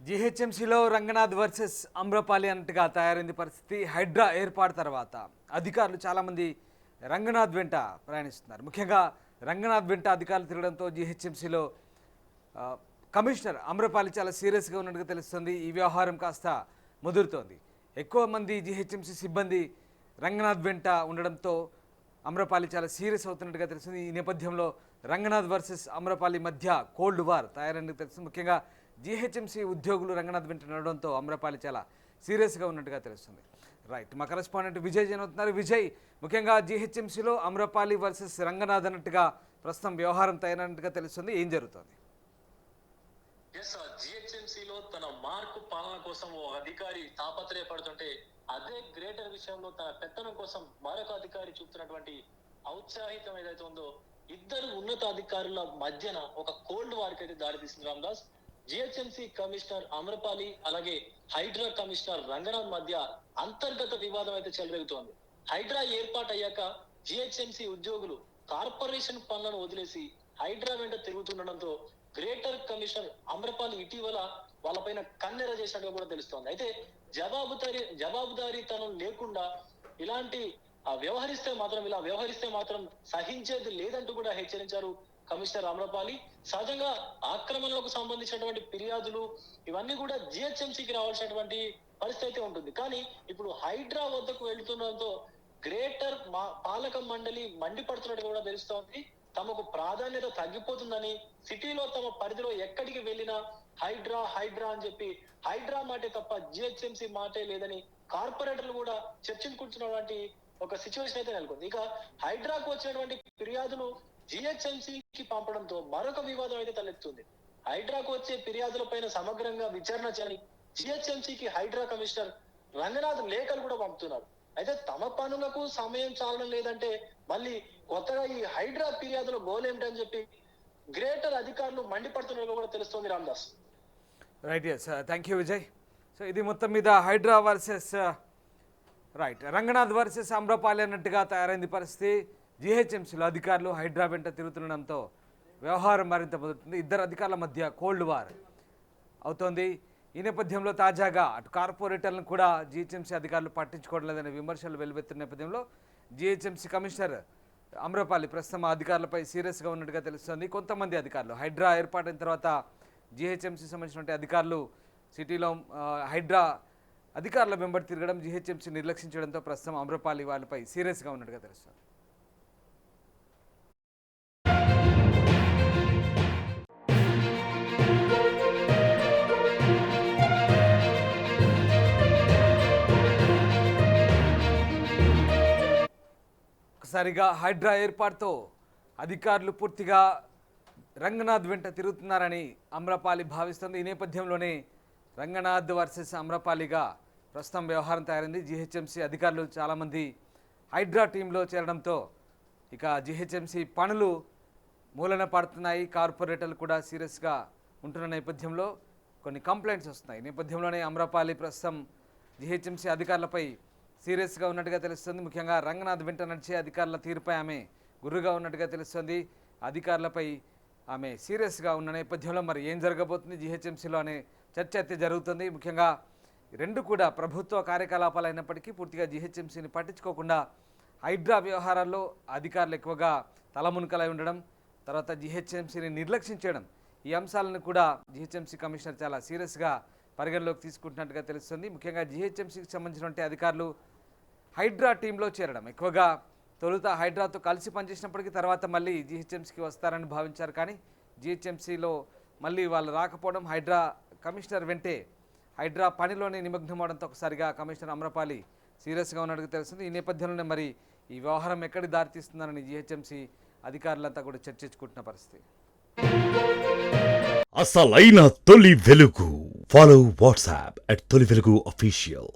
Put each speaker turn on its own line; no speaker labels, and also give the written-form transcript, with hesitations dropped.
జీహెచ్ఎంసీలో Ranganath versus Amrapali అన్నట్టుగా తయారైంది పరిస్థితి. హైడ్రా ఏర్పాటు తర్వాత అధికారులు చాలామంది రంగనాథ్ వెంట ప్రయాణిస్తున్నారు. ముఖ్యంగా రంగనాథ్ వెంట అధికారులు తిరగడంతో జీహెచ్ఎంసీలో కమిషనర్ అమ్రపాలి చాలా సీరియస్గా ఉన్నట్టుగా తెలుస్తుంది. ఈ వ్యవహారం కాస్త ముదురుతోంది. ఎక్కువ మంది జీహెచ్ఎంసీ సిబ్బంది రంగనాథ్ వెంట ఉండడంతో అమ్రపాలి చాలా సీరియస్ అవుతున్నట్టుగా తెలుస్తుంది. ఈ నేపథ్యంలో రంగనాథ్ వర్సెస్ అమ్రపాలి మధ్య కోల్డ్ వార్ తయారైనట్టు తెలుస్తుంది. ముఖ్యంగా జీహెచ్ఎంసీ ఉద్యోగులు రంగనాథ్ వెంట నడవడంతో అమ్రపాలి చాలా సీరియస్గా ఉన్నట్టుగా తెలుస్తుంది. రైట్, మా కరెస్పాండెంట్ విజయ్ జైన్ అవుతున్నారు. విజయ్, ముఖ్యంగా జీహెచ్ఎంసీలో అమ్రపాలి వర్సెస్ రంగనాథ్ అన్నట్టుగా ప్రస్తుతం వ్యవహారం తయారైనట్టుగా తెలుస్తుంది. ఏం జరుగుతుంది?
జిహెచ్ఎంసీలో తన మార్కు పాలన కోసం ఓ అధికారి తాపత్రయపడుతుంటే అదే గ్రేటర్ విషయంలో తన పెత్తనం కోసం మరొక అధికారి చూపుతున్నటువంటి ఔత్సాహికం ఏదైతే ఉందో ఇద్దరు ఉన్నత అధికారుల మధ్యన ఒక కోల్డ్ వార్ కి అయితే దారితీసింది. రామదాస్, జిహెచ్ఎంసీ కమిషనర్ అమ్రపాలి అలాగే హైడ్రా కమిషనర్ రంగనాథ్ మధ్య అంతర్గత వివాదం అయితే చెలరేగుతోంది. హైడ్రా ఏర్పాటు అయ్యాక జిహెచ్ఎంసీ ఉద్యోగులు కార్పొరేషన్ పనులను వదిలేసి హైడ్రా వెంట తిరుగుతుండడంతో గ్రేటర్ కమిషనర్ అమ్రపాలి ఇటీవల వాళ్ళపైన కన్నెర చేసినట్టుగా కూడా తెలుస్తోంది. అయితే జవాబుదారీతనం లేకుండా ఇలాంటి ఇలా వ్యవహరిస్తే మాత్రం సహించేది లేదంటూ కూడా హెచ్చరించారు కమిషనర్ అమ్రపాలి. సహజంగా ఆక్రమణలకు సంబంధించినటువంటి ఫిర్యాదులు ఇవన్నీ కూడా జిహెచ్ఎంసీకి రావాల్సినటువంటి పరిస్థితి అయితే ఉంటుంది. కానీ ఇప్పుడు హైడ్రా వద్దకు వెళ్తుండడంతో గ్రేటర్ పాలక మండలి మండిపడుతున్నట్టు కూడా తెలుస్తోంది. తమకు ప్రాధాన్యత తగ్గిపోతుందని, సిటీలో తమ పరిధిలో ఎక్కడికి వెళ్ళినా హైడ్రా హైడ్రా అని చెప్పి హైడ్రా మాటే తప్ప జిహెచ్ఎంసీ మాటే లేదని కార్పొరేటర్లు కూడా చర్చించుకుంటున్నటువంటి ఒక సిచ్యువేషన్ అయితే నెలకొంది. ఇక హైడ్రాకు వచ్చినటువంటి ఫిర్యాదులు జిహెచ్ఎంసీకి పంపడంతో మరొక వివాదం అయితే తలెత్తుంది. హైడ్రాకు వచ్చే ఫిర్యాదులపైన సమగ్రంగా విచారణ చేయాలని జిహెచ్ఎంసీకి హైడ్రా కమిషనర్ రంగనాథ్ లేఖలు కూడా పంపుతున్నారు. అయితే తమ పనులకు సమయం చాలడం లేదంటే మళ్ళీ కొత్తగా ఈ హైడ్రా ఫిర్యాదుల గోల్ ఏమిటని చెప్పి గ్రేటర్ అధికారులు మండిపడుతున్నట్టు కూడా తెలుస్తోంది. Ramadas,
right, yes, thank you Vijay. So ఇది మొత్తం మీద హైడ్రా వర్సెస్ రంగనాథ్ వర్సెస్ అమ్రపాలి అన్నట్టుగా తయారైంది పరిస్థితి. జీహెచ్ఎంసీలో అధికారులు హైడ్రా వెంట తిరుగుతుండడంతో వ్యవహారం మరింత మొదలుతుంది. ఇద్దరు అధికారుల మధ్య కోల్డ్ వార్ అవుతోంది. ఈ నేపథ్యంలో తాజాగా అటు కార్పొరేటర్లను కూడా జీహెచ్ఎంసీ అధికారులు పట్టించుకోవడం లేదనే విమర్శలు వెలువెత్తున్న నేపథ్యంలో జీహెచ్ఎంసీ కమిషనర్ అమ్రపాలి ప్రస్తుతం అధికారులపై సీరియస్గా ఉన్నట్టుగా తెలుస్తుంది. కొంతమంది అధికారులు హైడ్రా ఏర్పాటైన తర్వాత జీహెచ్ఎంసీ సంబంధించిన అధికారులు సిటీలో హైడ్రా అధికారుల వెంబడి తిరగడం, జీహెచ్ఎంసీ నిర్లక్షించడంతో ప్రస్తుతం అమ్రపాలి వాళ్ళపై సీరియస్గా ఉన్నట్టుగా తెలుస్తుంది. ఒకసారిగా హైడ్రా ఏర్పాటుతో అధికారులు పూర్తిగా రంగనాథ్ వెంట తిరుగుతున్నారని అమ్రపాలి భావిస్తుంది. ఈ నేపథ్యంలోనే రంగనాథ్ వర్సెస్ అమ్రపాలిగా ప్రస్తుతం వ్యవహారం తయారైంది. జీహెచ్ఎంసీ అధికారులు చాలామంది హైడ్రా టీంలో చేరడంతో ఇక జీహెచ్ఎంసీ పనులు మూలన పడుతున్నాయి. కార్పొరేటర్లు కూడా సీరియస్గా ఉంటున్న నేపథ్యంలో కొన్ని కంప్లైంట్స్ వస్తున్నాయి. ఈ నేపథ్యంలోనే అమ్రపాలి ప్రస్తుతం జీహెచ్ఎంసీ అధికారులపై సీరియస్గా ఉన్నట్టుగా తెలుస్తుంది. ముఖ్యంగా రంగనాథ్ వెంట నడిచే అధికారుల తీరుపై ఆమె గుర్రుగా ఉన్నట్టుగా తెలుస్తుంది. అధికారులపై ఆమె సీరియస్గా ఉన్న నేపథ్యంలో మరి ఏం జరగబోతుంది జీహెచ్ఎంసీలో అనే చర్చ అయితే జరుగుతుంది. ముఖ్యంగా రెండు కూడా ప్రభుత్వ కార్యకలాపాలు అయినప్పటికీ పూర్తిగా జీహెచ్ఎంసీని పట్టించుకోకుండా హైడ్రా వ్యవహారాల్లో అధికారులు ఎక్కువగా తలమునకలై ఉండడం, తర్వాత జీహెచ్ఎంసీని నిర్లక్షించడం, ఈ అంశాలను కూడా జీహెచ్ఎంసీ కమిషనర్ చాలా సీరియస్గా పరిగణలోకి తీసుకుంటున్నట్టుగా తెలుస్తుంది. ముఖ్యంగా జీహెచ్ఎంసీకి సంబంధించినటువంటి అధికారులు హైడ్రా టీంలో చేరడం, ఎక్కువగా తొలుత హైడ్రాతో కలిసి పనిచేసినప్పటికీ తర్వాత మళ్ళీ జీహెచ్ఎంసీకి వస్తారని భావించారు. కానీ జీహెచ్ఎంసీలో మళ్ళీ వాళ్ళు రాకపోవడం, హైడ్రా కమిషనర్ వెంటే హైడ్రా పనిలోనే నిమగ్నం అవడంతో ఒకసారిగా కమిషనర్ అమ్రపాలి సీరియస్గా ఉన్నట్టుగా తెలుస్తుంది. ఈ నేపథ్యంలోనే మరి ఈ వ్యవహారం ఎక్కడికి దారితీస్తుందని జీహెచ్ఎంసీ అధికారులంతా కూడా చర్చించుకుంటున్న పరిస్థితి.
అసలైన తొలి వెలుగు. ఫాలో వాట్సాప్ @తొలి వెలుగు official.